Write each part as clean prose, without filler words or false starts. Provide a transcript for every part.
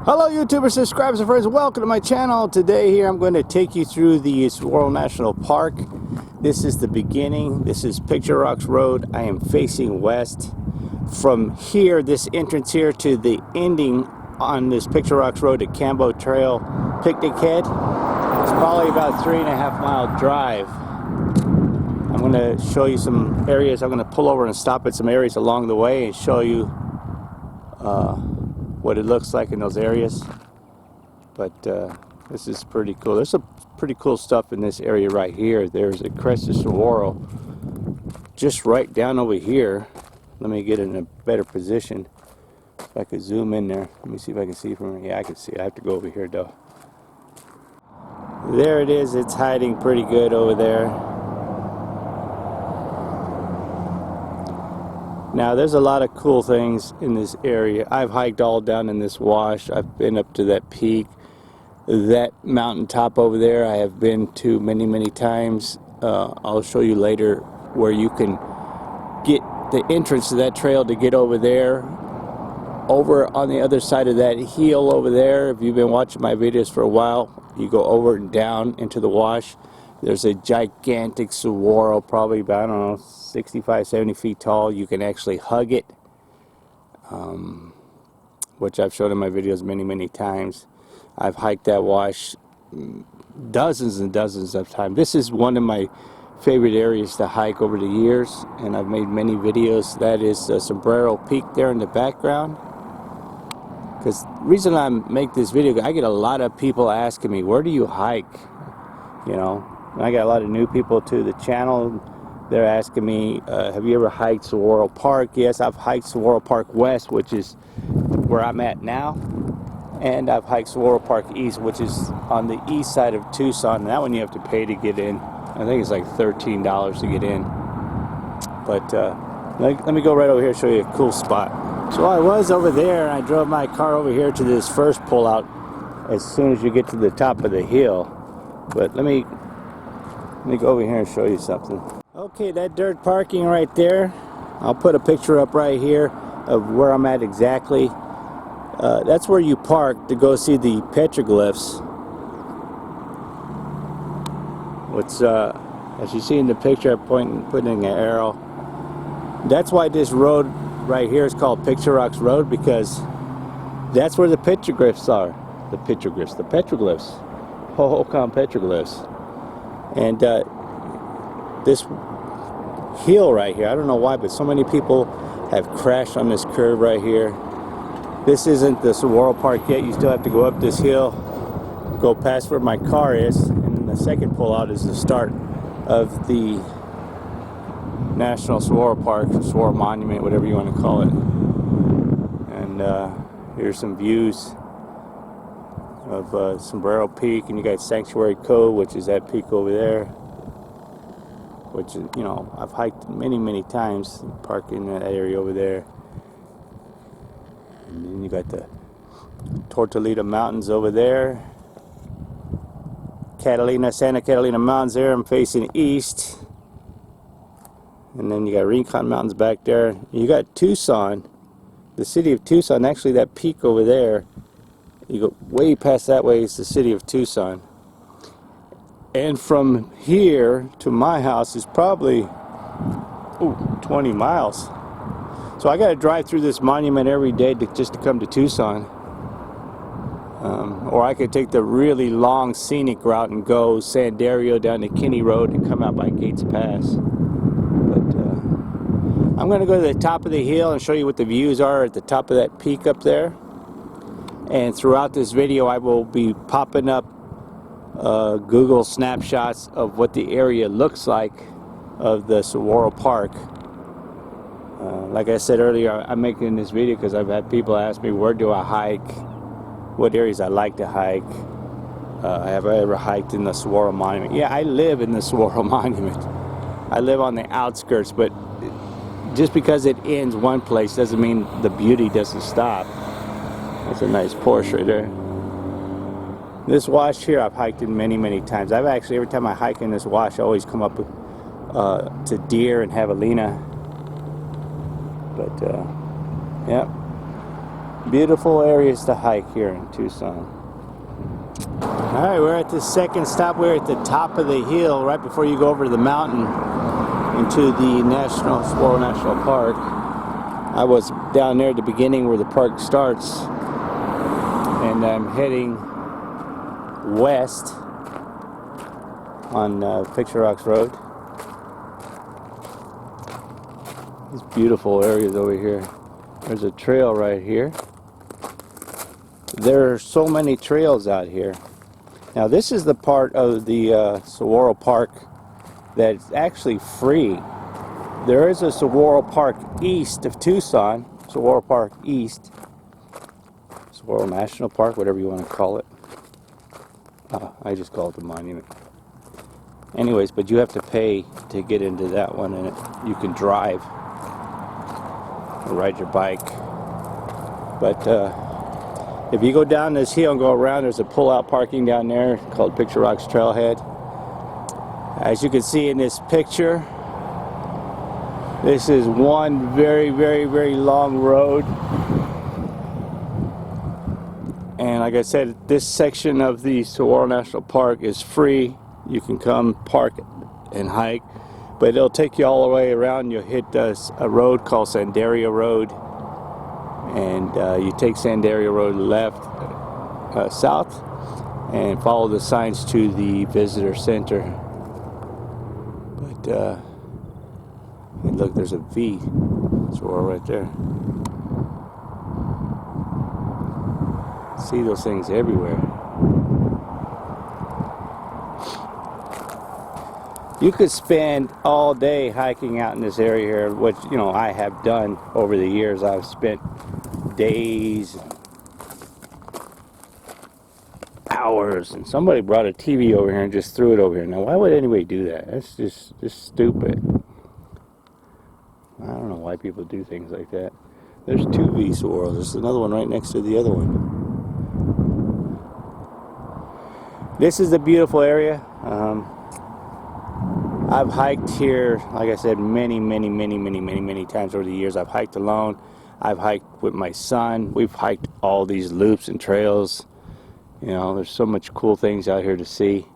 Hello YouTubers, subscribers and friends, welcome to my channel. Today here I'm going to take you through the Saguaro National Park. This is the beginning. This is Picture Rocks Road. I am facing west. From here, this entrance here to the ending on this Picture Rocks Road at Cambo Trail Picnic Head. It's probably about 3.5 mile drive. I'm going to show you some areas. I'm going to pull over and stop at some areas along the way and show you what it looks like in those areas. But this is pretty cool. There's some pretty cool stuff in this area right here. There's a Crescent Saguaro just right down over here. Let me get in a better position. If I could zoom in there. Let me see if I can see from here. Yeah, I can see. I have to go over here though. There it is. It's hiding pretty good over there. Now there's a lot of cool things in this area. I've hiked all down in this wash. I've been up to that peak. That mountaintop over there I have been to many times. I'll show you later where you can get the entrance to that trail to get over there. Over on the other side of that hill over there, if you've been watching my videos for a while, you go over and down into the wash. There's a gigantic saguaro, probably about, I don't know, 65, 70 feet tall. You can actually hug it, which I've shown in my videos many times. I've hiked that wash dozens and dozens of times. This is one of my favorite areas to hike over the years, and I've made many videos. That is Sombrero Peak there in the background. Because the reason I make this video, I get a lot of people asking me, where do you hike? You know, I got a lot of new people to the channel. They're asking me, have you ever hiked Saguaro Park? Yes, I've hiked Saguaro Park West, which is where I'm at now. And I've hiked Saguaro Park East, which is on the east side of Tucson. And that one you have to pay to get in. I think it's like $13 to get in. But let me go right over here and show you a cool spot. So I was over there, and I drove my car over here to this first pullout as soon as you get to the top of the hill. But let me go over here and show you something. Okay, that dirt parking right there, I'll put a picture up right here of where I'm at exactly. That's where you park to go see the petroglyphs. What's as you see in the picture, I'm putting an arrow. That's why this road right here is called Picture Rocks Road, because that's where the petroglyphs are. The petroglyphs. Hohokam petroglyphs. And this hill right here, I don't know why, but so many people have crashed on this curve right here. This isn't the Saguaro Park yet. You still have to go up this hill, go past where my car is, and then the second pullout is the start of the National Saguaro Park, Saguaro Monument, whatever you want to call it. And here's some views of Sombrero Peak, and you got Sanctuary Cove, which is that peak over there, which, you know, I've hiked many times, park in that area over there. And then you got the Tortolita Mountains over there, Santa Catalina Mountains there. I'm facing east. And then you got Rincon Mountains back there. You got Tucson, the city of Tucson. Actually, that peak over there, you go way past that way, it's the city of Tucson. And from here to my house is probably 20 miles. So I got to drive through this monument every day just to come to Tucson. Or I could take the really long scenic route and go Sandario down to Kinney Road and come out by Gates Pass. I'm going to go to the top of the hill and show you what the views are at the top of that peak up there. And throughout this video I will be popping up Google snapshots of what the area looks like of the Saguaro Park. Like I said earlier, I'm making this video because I've had people ask me, where do I hike? What areas I like to hike? Have I ever hiked in the Saguaro Monument? Yeah, I live in the Saguaro Monument. I live on the outskirts, but just because it ends one place doesn't mean the beauty doesn't stop. That's a nice Porsche right there. This wash here I've hiked in many times. I've actually, every time I hike in this wash, I always come up to deer and javelina. But yeah, Beautiful areas to hike here in Tucson. Alright, we're at the second stop. We're at the top of the hill right before you go over to the mountain into the Saguaro National Park. I was down there at the beginning where the park starts, and I'm heading west on Picture Rocks Road. These beautiful areas over here. There's a trail right here. There are so many trails out here. Now this is the part of the Saguaro Park that's actually free. There is a Saguaro Park east of Tucson, Saguaro Park East, Saguaro National Park, whatever you want to call it. I just call it the monument. Anyways, but you have to pay to get into that one, and you can drive or ride your bike. But if you go down this hill and go around, there's a pull-out parking down there called Picture Rocks Trailhead. As you can see in this picture, this is one very, very, very long road. And like I said, this section of the Saguaro National Park is free. You can come park and hike, but it'll take you all the way around. You'll hit a road called Sombrero Road, and you take Sombrero Road left, south, and follow the signs to the visitor center. But and look, there's a V Saguaro right there. See those things everywhere. You could spend all day hiking out in this area here, which, you know, I have done over the years. I've spent days, hours, and somebody brought a TV over here and just threw it over here. Now, why would anybody do that? That's just stupid. I don't know why people do things like that. There's two V Saguaros. There's another one right next to the other one. This is a beautiful area. I've hiked here, like I said, many times over the years. I've hiked alone. I've hiked with my son. We've hiked all these loops and trails. You know, there's so much cool things out here to see.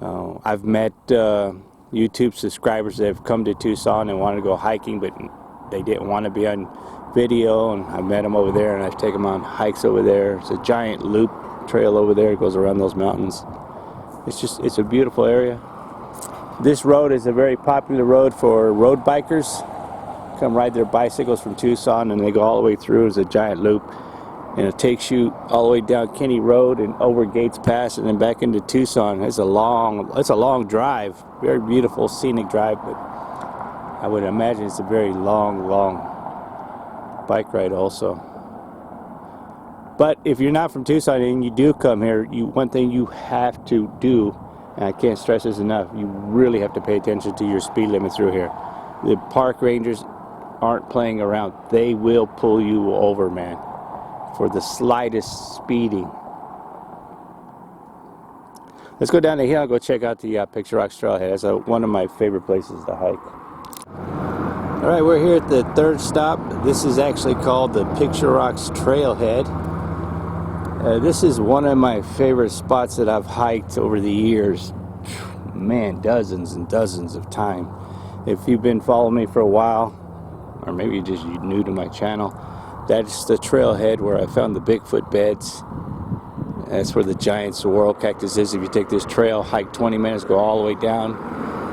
I've met YouTube subscribers that have come to Tucson and wanted to go hiking, but they didn't want to be on video, and I met them over there, and I've taken them on hikes over there. It's a giant loop trail over there. It goes around those mountains. It's a beautiful area. This road is a very popular road for road bikers. Come ride their bicycles from Tucson, and they go all the way through. It's a giant loop, and it takes you all the way down Kenny Road and over Gates Pass and then back into Tucson. It's a long drive. Very beautiful scenic drive, but I would imagine it's a very long bike ride also. But if you're not from Tucson and you do come here, one thing you have to do, and I can't stress this enough, you really have to pay attention to your speed limit through here. The park rangers aren't playing around. They will pull you over, man, for the slightest speeding. Let's go down the hill and go check out the Picture Rocks Trailhead. That's one of my favorite places to hike. Alright, we're here at the third stop. This is actually called the Picture Rocks Trailhead. This is one of my favorite spots that I've hiked over the years. Man, dozens and dozens of times. If you've been following me for a while, or maybe you're just new to my channel, that's the trailhead where I found the Bigfoot beds. That's where the giant saguaro cactus is. If you take this trail, hike 20 minutes, go all the way down.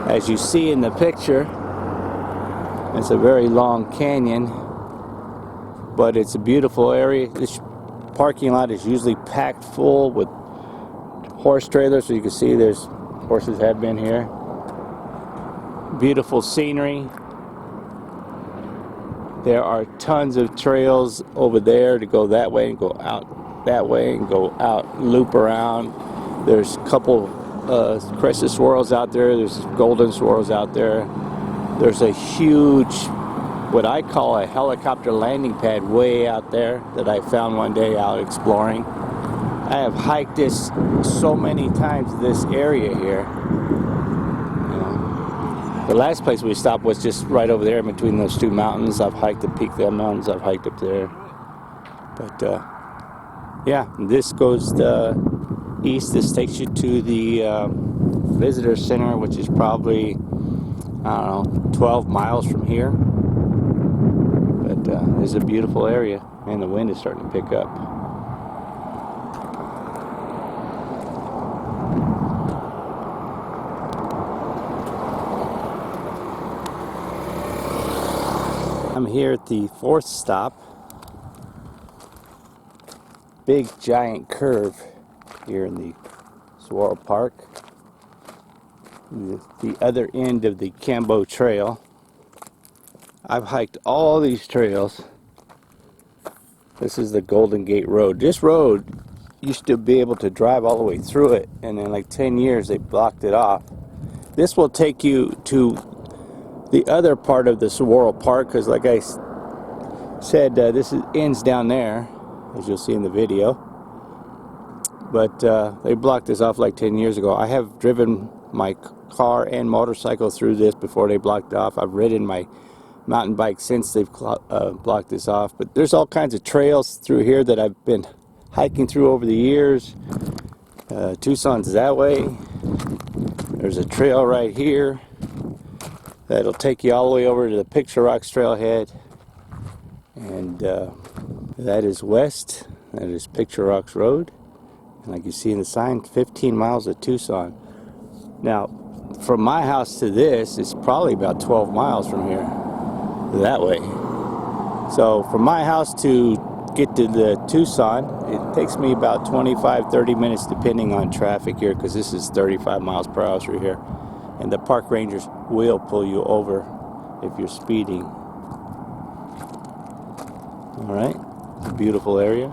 As you see in the picture, it's a very long canyon, but it's a beautiful area. This parking lot is usually packed full with horse trailers, so you can see there's horses have been here. Beautiful scenery. There are tons of trails over there to go that way and go out that way and go out, loop around. There's a couple Crestedsaguaros out there. There's golden saguaros out there. There's a huge, what I call a helicopter landing pad way out there that I found one day out exploring. I have hiked this so many times, this area here. The last place we stopped was just right over there in between those two mountains. I've hiked the peak of the mountains. I've hiked up there. But yeah, this goes east. This takes you to the visitor center, which is probably, I don't know, 12 miles from here. But it's a beautiful area, and the wind is starting to pick up. I'm here at the fourth stop. Big giant curve here in the Saguaro Park. The other end of the Cambo Trail. I've hiked all these trails. This is the Golden Gate Road. This road used to be able to drive all the way through it, and in like 10 years they blocked it off. This will take you to the other part of the Saguaro Park, because like I said, this ends down there, as you'll see in the video. But they blocked this off like 10 years ago. I have driven my car and motorcycle through this before they blocked it off. I've ridden my mountain bike since they've blocked this off. But there's all kinds of trails through here that I've been hiking through over the years. Tucson's that way. There's a trail right here that'll take you all the way over to the Picture Rocks Trailhead. And that is west. That is Picture Rocks Road. And like you see in the sign, 15 miles of Tucson. Now, from my house to this, it's probably about 12 miles from here, that way. So from my house to get to the Tucson, it takes me about 25-30 minutes depending on traffic here, because this is 35 miles per hour through here. And the park rangers will pull you over if you're speeding. Alright, it's a beautiful area.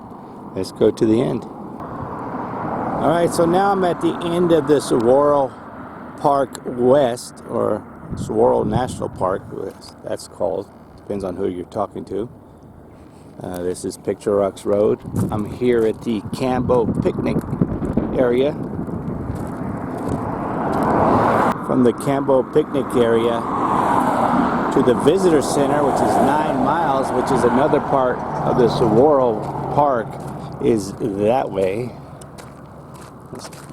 Let's go to the end. Alright, so now I'm at the end of the Saguaro Park West, or Saguaro National Park, that's called. Depends on who you're talking to. This is Picture Rocks Road. I'm here at the Cambo picnic area. From the Cambo picnic area to the visitor center, which is 9 miles, which is another part of the Saguaro Park, is that way.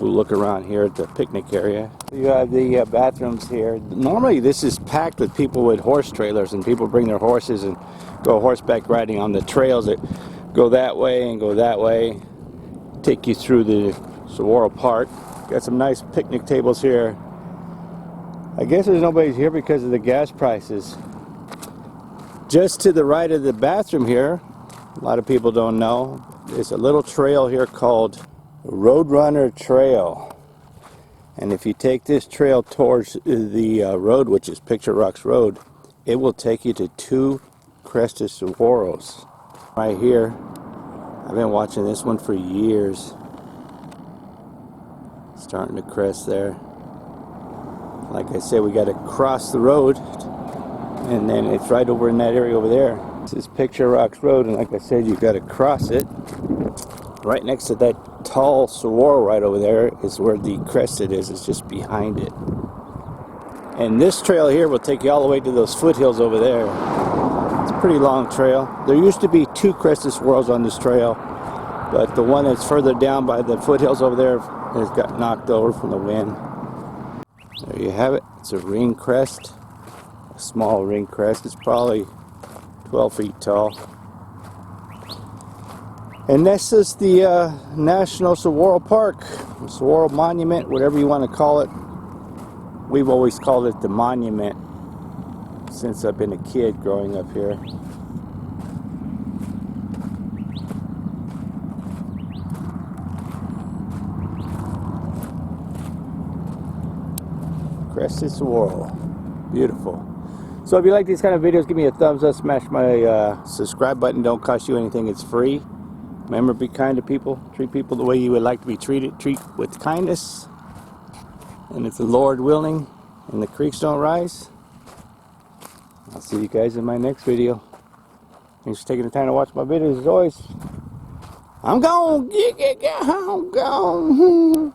We'll look around here at the picnic area. You have the bathrooms here. Normally this is packed with people with horse trailers, and people bring their horses and go horseback riding on the trails that go that way and go that way. Take you through the Saguaro Park. Got some nice picnic tables here. I guess there's nobody here because of the gas prices. Just to the right of the bathroom here, a lot of people don't know, there's a little trail here called Roadrunner Trail. And if you take this trail towards the road, which is Picture Rocks Road, it will take you to 2 Crestedsaguaros. Right here, I've been watching this one for years. Starting to crest there. Like I said, we got to cross the road, and then it's right over in that area over there. This is Picture Rocks Road, and like I said, you got to cross it. Right next to that tall saguaro right over there is where the Crested is. It's just behind it. And this trail here will take you all the way to those foothills over there. It's a pretty long trail. There used to be 2 Crestedsaguaros on this trail, but the one that's further down by the foothills over there has got knocked over from the wind. There you have it. It's a ring crest, a small ring crest. It's probably 12 feet tall. And this is the National Saguaro Park, Saguaro Monument, whatever you want to call it. We've always called it the Monument since I've been a kid growing up here. Crestedsaguaro. Beautiful. So if you like these kind of videos, give me a thumbs up, smash my subscribe button. Don't cost you anything, it's free. Remember, be kind to people. Treat people the way you would like to be treated. Treat with kindness. And if the Lord willing and the creeks don't rise, I'll see you guys in my next video. Thanks for taking the time to watch my videos as always. I'm gone. I'm gone.